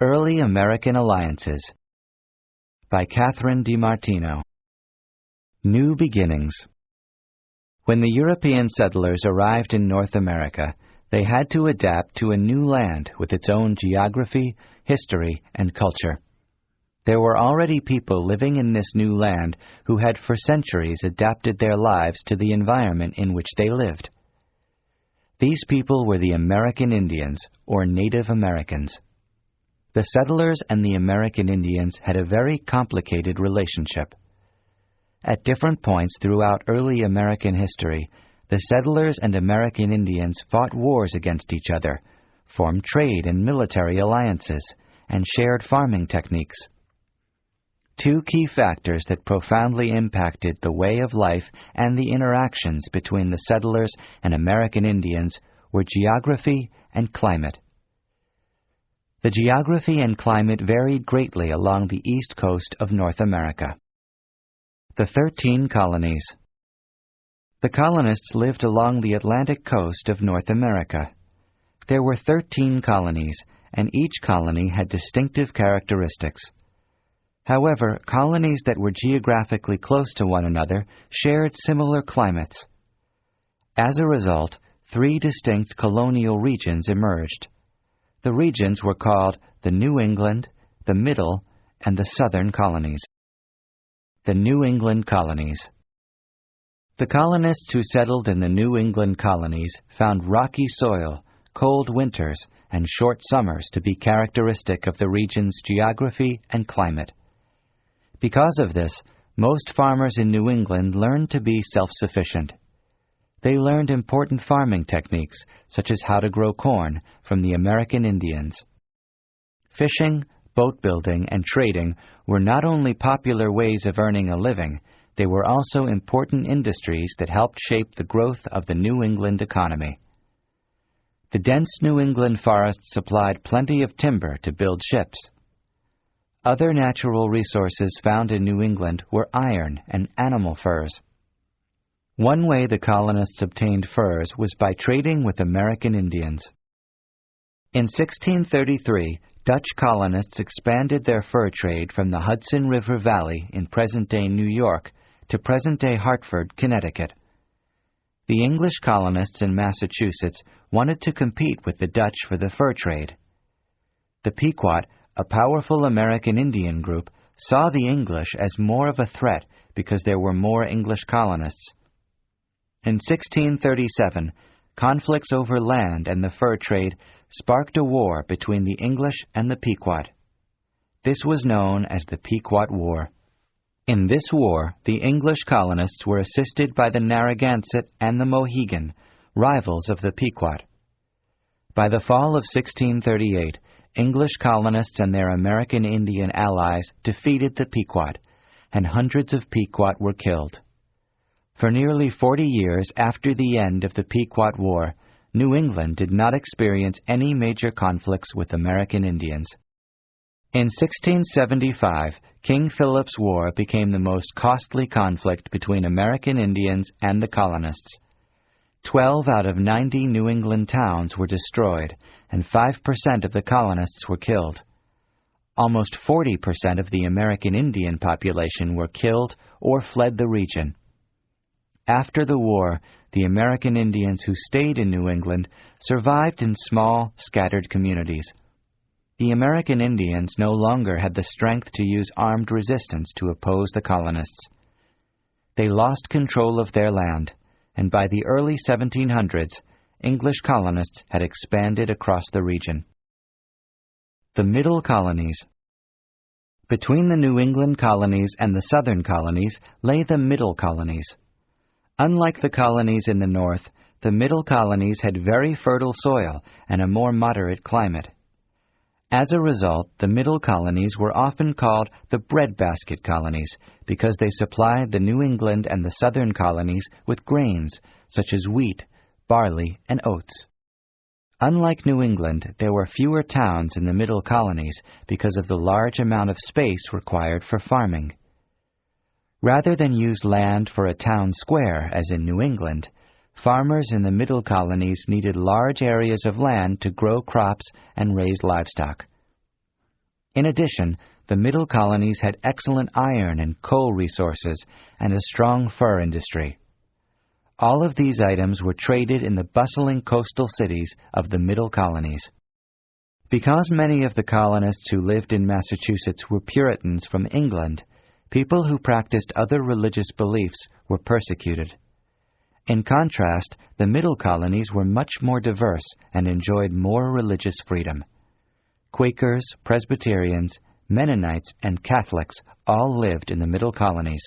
Early American Alliances by Catherine DiMartino. New Beginnings. When the European settlers arrived in North America, they had to adapt to a new land with its own geography, history, and culture. There were already people living in this new land who had for centuries adapted their lives to the environment in which they lived. These people were the American Indians, or Native Americans. The settlers and the American Indians had a very complicated relationship. At different points throughout early American history, the settlers and American Indians fought wars against each other, formed trade and military alliances, and shared farming techniques. Two key factors that profoundly impacted the way of life and the interactions between the settlers and American Indians were geography and climate. The geography and climate varied greatly along the east coast of North America. The 13 colonies. The colonists lived along the Atlantic coast of North America. There were 13 colonies, and each colony had distinctive characteristics. However, colonies that were geographically close to one another shared similar climates. As a result, 3 distinct colonial regions emerged. The regions were called the New England, the Middle, and the Southern colonies. The New England colonies. The colonists who settled in the New England colonies found rocky soil, cold winters, and short summers to be characteristic of the region's geography and climate. Because of this, most farmers in New England learned to be self-sufficient. They learned important farming techniques, such as how to grow corn, from the American Indians. Fishing, boat building, and trading were not only popular ways of earning a living, they were also important industries that helped shape the growth of the New England economy. The dense New England forests supplied plenty of timber to build ships. Other natural resources found in New England were iron and animal furs. One way the colonists obtained furs was by trading with American Indians. In 1633, Dutch colonists expanded their fur trade from the Hudson River Valley in present-day New York to present-day Hartford, Connecticut. The English colonists in Massachusetts wanted to compete with the Dutch for the fur trade. The Pequot, a powerful American Indian group, saw the English as more of a threat because there were more English colonists. In 1637, conflicts over land and the fur trade sparked a war between the English and the Pequot. This was known as the Pequot War. In this war, the English colonists were assisted by the Narragansett and the Mohegan, rivals of the Pequot. By the fall of 1638, English colonists and their American Indian allies defeated the Pequot, and hundreds of Pequot were killed. For nearly 40 years after the end of the Pequot War, New England did not experience any major conflicts with American Indians. In 1675, King Philip's War became the most costly conflict between American Indians and the colonists. 12 out of 90 New England towns were destroyed, and 5% of the colonists were killed. Almost 40% of the American Indian population were killed or fled the region. After the war, the American Indians who stayed in New England survived in small, scattered communities. The American Indians no longer had the strength to use armed resistance to oppose the colonists. They lost control of their land, and by the early 1700s, English colonists had expanded across the region. The Middle Colonies. Between the New England colonies and the Southern colonies lay the Middle Colonies. Unlike the colonies in the north, the Middle Colonies had very fertile soil and a more moderate climate. As a result, the Middle Colonies were often called the breadbasket colonies because they supplied the New England and the Southern colonies with grains such as wheat, barley, and oats. Unlike New England, there were fewer towns in the Middle Colonies because of the large amount of space required for farming. Rather than use land for a town square, as in New England, farmers in the Middle Colonies needed large areas of land to grow crops and raise livestock. In addition, the Middle Colonies had excellent iron and coal resources and a strong fur industry. All of these items were traded in the bustling coastal cities of the Middle Colonies. Because many of the colonists who lived in Massachusetts were Puritans from England, people who practiced other religious beliefs were persecuted. In contrast, the Middle Colonies were much more diverse and enjoyed more religious freedom. Quakers, Presbyterians, Mennonites, and Catholics all lived in the Middle Colonies.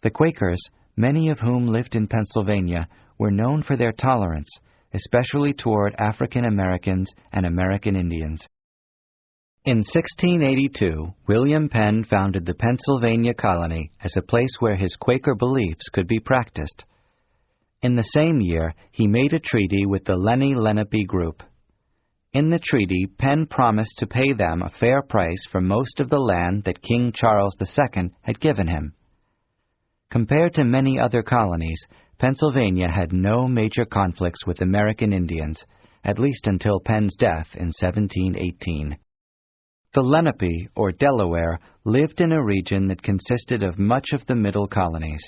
The Quakers, many of whom lived in Pennsylvania, were known for their tolerance, especially toward African Americans and American Indians. In 1682, William Penn founded the Pennsylvania colony as a place where his Quaker beliefs could be practiced. In the same year, he made a treaty with the Lenni Lenape group. In the treaty, Penn promised to pay them a fair price for most of the land that King Charles II had given him. Compared to many other colonies, Pennsylvania had no major conflicts with American Indians, at least until Penn's death in 1718. The Lenape, or Delaware, lived in a region that consisted of much of the Middle Colonies.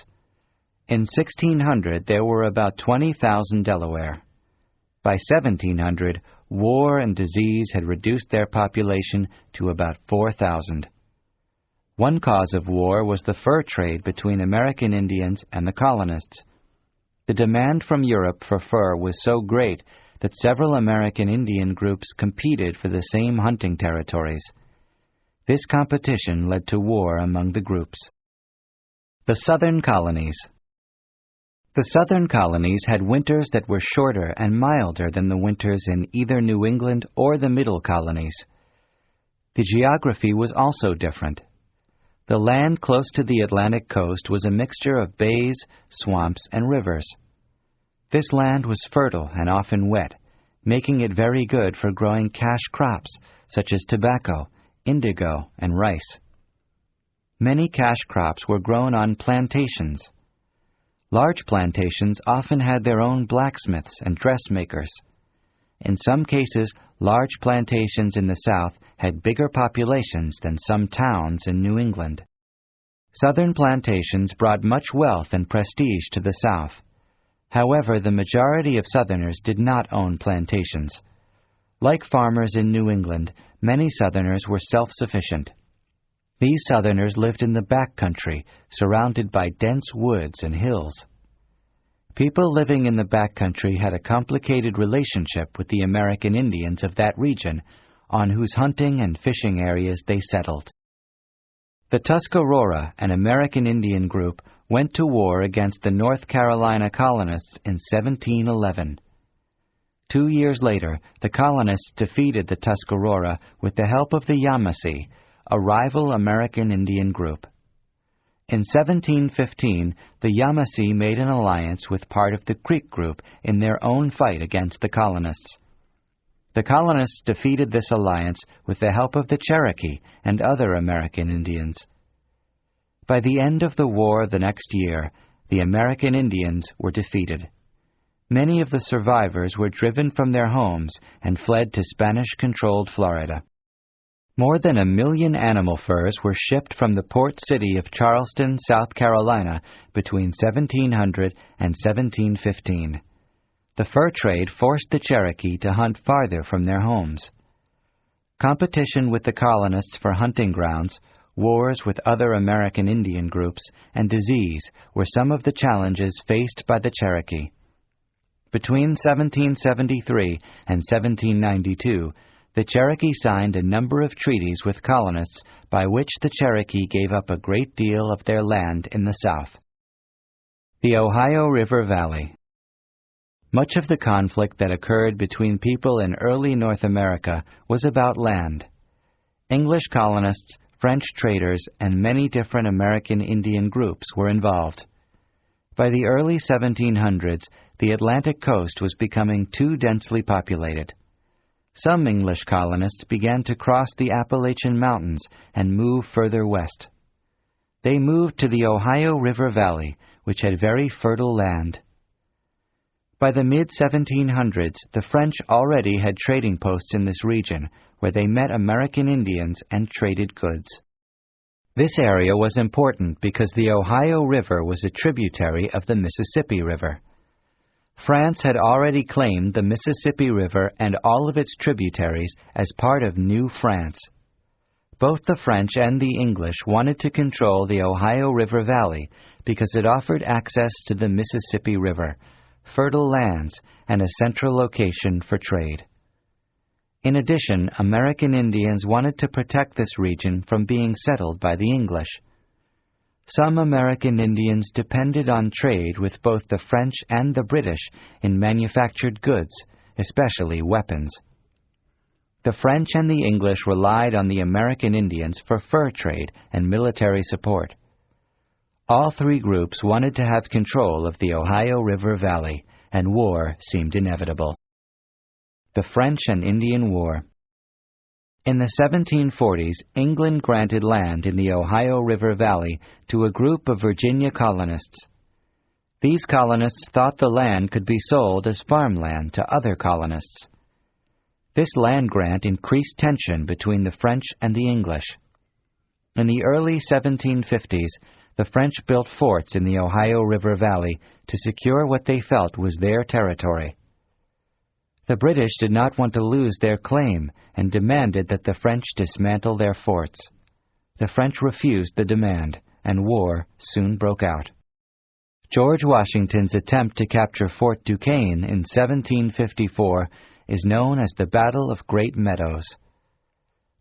In 1600, there were about 20,000 Delaware. By 1700, war and disease had reduced their population to about 4,000. One cause of war was the fur trade between American Indians and the colonists. The demand from Europe for fur was so great that several American Indian groups competed for the same hunting territories. This competition led to war among the groups. The Southern Colonies. The Southern Colonies had winters that were shorter and milder than the winters in either New England or the Middle Colonies. The geography was also different. The land close to the Atlantic coast was a mixture of bays, swamps, and rivers. This land was fertile and often wet, making it very good for growing cash crops such as tobacco, indigo, and rice. Many cash crops were grown on plantations. Large plantations often had their own blacksmiths and dressmakers. In some cases, large plantations in the South had bigger populations than some towns in New England. Southern plantations brought much wealth and prestige to the South. However, the majority of Southerners did not own plantations. Like farmers in New England, many Southerners were self-sufficient. These Southerners lived in the back country, surrounded by dense woods and hills. People living in the back country had a complicated relationship with the American Indians of that region, on whose hunting and fishing areas they settled. The Tuscarora, an American Indian group, went to war against the North Carolina colonists in 1711. 2 years later, the colonists defeated the Tuscarora with the help of the Yamasee, a rival American Indian group. In 1715, the Yamasee made an alliance with part of the Creek group in their own fight against the colonists. The colonists defeated this alliance with the help of the Cherokee and other American Indians. By the end of the war the next year, the American Indians were defeated. Many of the survivors were driven from their homes and fled to Spanish-controlled Florida. More than 1 million animal furs were shipped from the port city of Charleston, South Carolina, between 1700 and 1715. The fur trade forced the Cherokee to hunt farther from their homes. Competition with the colonists for hunting grounds, wars with other American Indian groups, and disease were some of the challenges faced by the Cherokee. Between 1773 and 1792, the Cherokee signed a number of treaties with colonists by which the Cherokee gave up a great deal of their land in the South. The Ohio River Valley. Much of the conflict that occurred between people in early North America was about land. English colonists, French traders, and many different American Indian groups were involved. By the early 1700s, the Atlantic coast was becoming too densely populated. Some English colonists began to cross the Appalachian Mountains and move further west. They moved to the Ohio River Valley, which had very fertile land. By the mid-1700s, the French already had trading posts in this region, where they met American Indians and traded goods. This area was important because the Ohio River was a tributary of the Mississippi River. France had already claimed the Mississippi River and all of its tributaries as part of New France. Both the French and the English wanted to control the Ohio River Valley because it offered access to the Mississippi River, fertile lands, and a central location for trade. In addition, American Indians wanted to protect this region from being settled by the English. Some American Indians depended on trade with both the French and the British in manufactured goods, especially weapons. The French and the English relied on the American Indians for fur trade and military support. All three groups wanted to have control of the Ohio River Valley, and war seemed inevitable. The French and Indian War. In the 1740s, England granted land in the Ohio River Valley to a group of Virginia colonists. These colonists thought the land could be sold as farmland to other colonists. This land grant increased tension between the French and the English. In the early 1750s, the French built forts in the Ohio River Valley to secure what they felt was their territory. The British did not want to lose their claim and demanded that the French dismantle their forts. The French refused the demand, and war soon broke out. George Washington's attempt to capture Fort Duquesne in 1754 is known as the Battle of Great Meadows.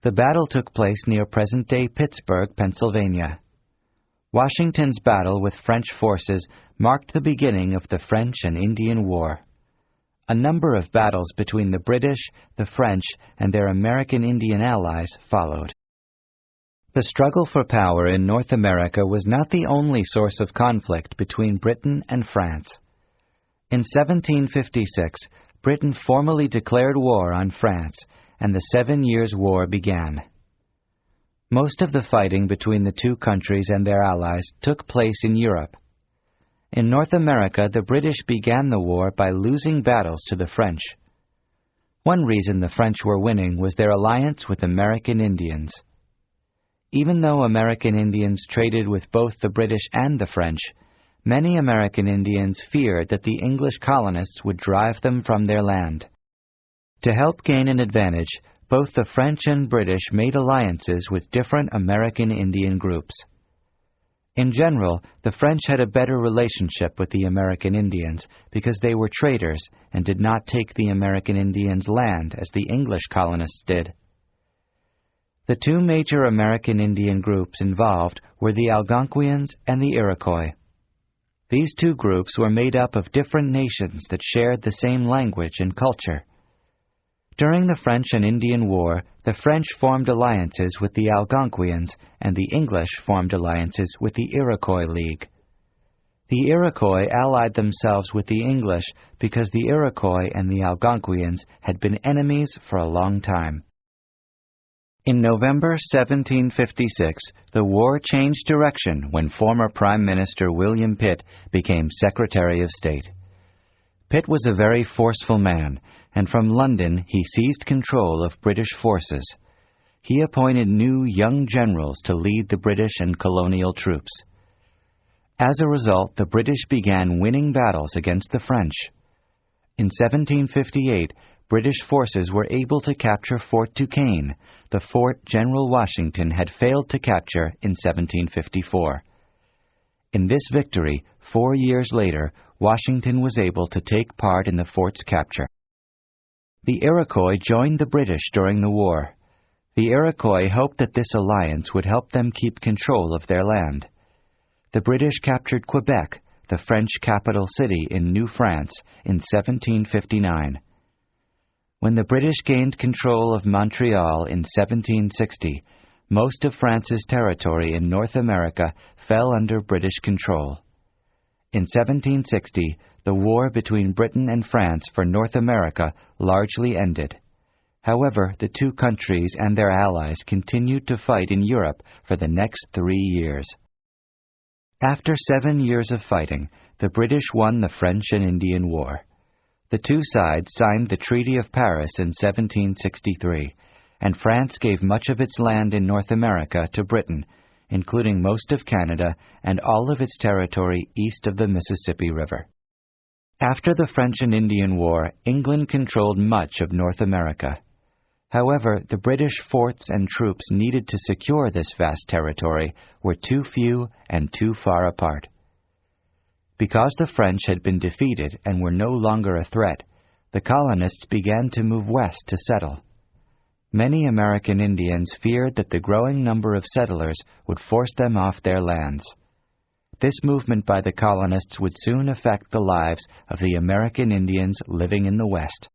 The battle took place near present-day Pittsburgh, Pennsylvania. Washington's battle with French forces marked the beginning of the French and Indian War. A number of battles between the British, the French, and their American Indian allies followed. The struggle for power in North America was not the only source of conflict between Britain and France. In 1756, Britain formally declared war on France, and the 7 Years' War began. Most of the fighting between the two countries and their allies took place in Europe. In North America, the British began the war by losing battles to the French. One reason the French were winning was their alliance with American Indians. Even though American Indians traded with both the British and the French, many American Indians feared that the English colonists would drive them from their land. To help gain an advantage, both the French and British made alliances with different American Indian groups. In general, the French had a better relationship with the American Indians because they were traders and did not take the American Indians' land as the English colonists did. The two major American Indian groups involved were the Algonquians and the Iroquois. These two groups were made up of different nations that shared the same language and culture. During the French and Indian War, the French formed alliances with the Algonquians, and the English formed alliances with the Iroquois League. The Iroquois allied themselves with the English because the Iroquois and the Algonquians had been enemies for a long time. In November 1756, the war changed direction when former Prime Minister William Pitt became Secretary of State. Pitt was a very forceful man, and from London he seized control of British forces. He appointed new young generals to lead the British and colonial troops. As a result, the British began winning battles against the French. In 1758, British forces were able to capture Fort Duquesne, the fort General Washington had failed to capture in 1754. In this victory, 4 years later, Washington was able to take part in the fort's capture. The Iroquois joined the British during the war. The Iroquois hoped that this alliance would help them keep control of their land. The British captured Quebec, the French capital city in New France, in 1759. When the British gained control of Montreal in 1760, most of France's territory in North America fell under British control. In 1760, the war between Britain and France for North America largely ended. However, the two countries and their allies continued to fight in Europe for the next 3 years. After 7 years of fighting, the British won the French and Indian War. The two sides signed the Treaty of Paris in 1763, and France gave much of its land in North America to Britain, including most of Canada and all of its territory east of the Mississippi River. After the French and Indian War, England controlled much of North America. However, the British forts and troops needed to secure this vast territory were too few and too far apart. Because the French had been defeated and were no longer a threat, the colonists began to move west to settle. Many American Indians feared that the growing number of settlers would force them off their lands. This movement by the colonists would soon affect the lives of the American Indians living in the West.